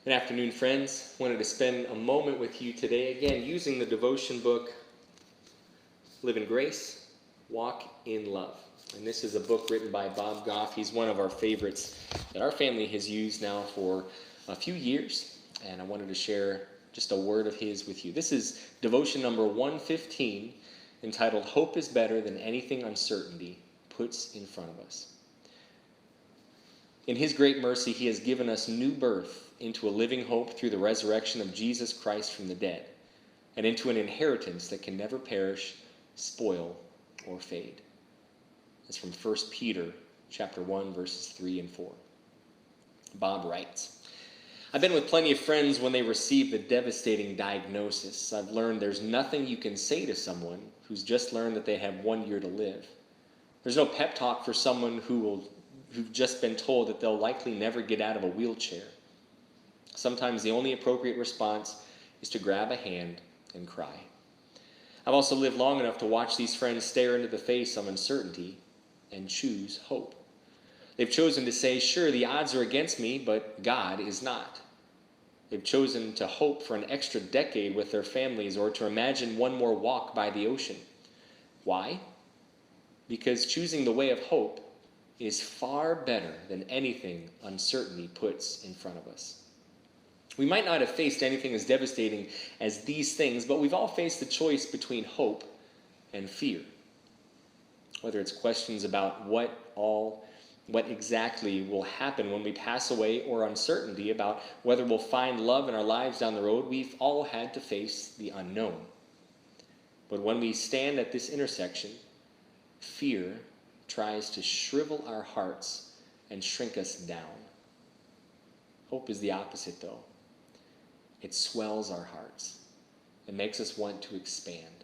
Good afternoon, friends. Wanted to spend a moment with you today, again, using the devotion book, Live in Grace, Walk in Love. And this is a book written by Bob Goff. He's one of our favorites that our family has used now for a few years. And I wanted to share just a word of his with you. This is devotion number 115, entitled, Hope is Better Than Anything Uncertainty Puts in Front of Us. In his great mercy, he has given us new birth into a living hope through the resurrection of Jesus Christ from the dead, and into an inheritance that can never perish, spoil, or fade. That's from 1 Peter chapter 1, verses 3 and 4. Bob writes, I've been with plenty of friends when they receive the devastating diagnosis. I've learned there's nothing you can say to someone who's just learned that they have 1 year to live. There's no pep talk for someone who've just been told that they'll likely never get out of a wheelchair. Sometimes the only appropriate response is to grab a hand and cry. I've also lived long enough to watch these friends stare into the face of uncertainty and choose hope. They've chosen to say, sure, the odds are against me, but God is not. They've chosen to hope for an extra decade with their families or to imagine one more walk by the ocean. Why? Because choosing the way of hope is far better than anything uncertainty puts in front of us. We might not have faced anything as devastating as these things, but we've all faced the choice between hope and fear. Whether it's questions about what exactly will happen when we pass away, or uncertainty about whether we'll find love in our lives down the road, we've all had to face the unknown. But when we stand at this intersection, fear tries to shrivel our hearts and shrink us down. Hope is the opposite, though. It swells our hearts. It makes us want to expand.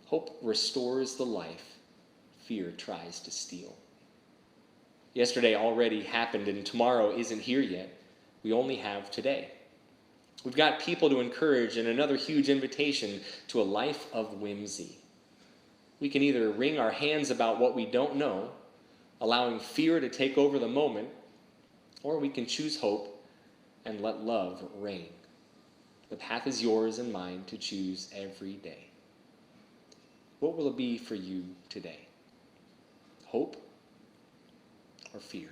Hope restores the life fear tries to steal. Yesterday already happened, and tomorrow isn't here yet. We only have today. We've got people to encourage and another huge invitation to a life of whimsy. We can either wring our hands about what we don't know, allowing fear to take over the moment, or we can choose hope and let love reign. The path is yours and mine to choose every day. What will it be for you today? Hope or fear?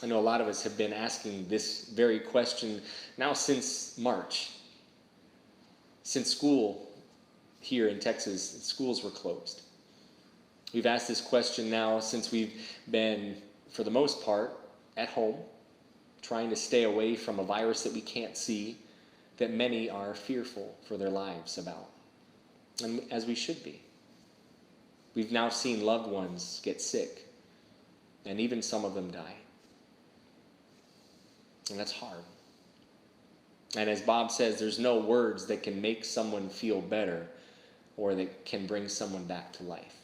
I know a lot of us have been asking this very question now since March. Since school here in Texas, schools were closed. We've asked this question now since we've been, for the most part, at home, trying to stay away from a virus that we can't see, that many are fearful for their lives about. And as we should be. We've now seen loved ones get sick, and even some of them die. And that's hard. And as Bob says, there's no words that can make someone feel better or that can bring someone back to life.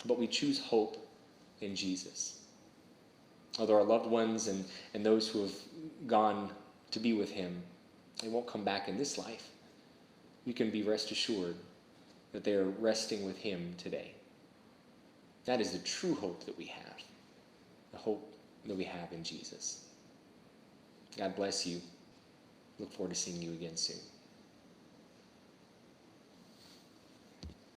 But we choose hope in Jesus. Although our loved ones and those who have gone to be with him, they won't come back in this life. We can be rest assured that they are resting with him today. That is the true hope that we have, the hope that we have in Jesus. God bless you. Look forward to seeing you again soon.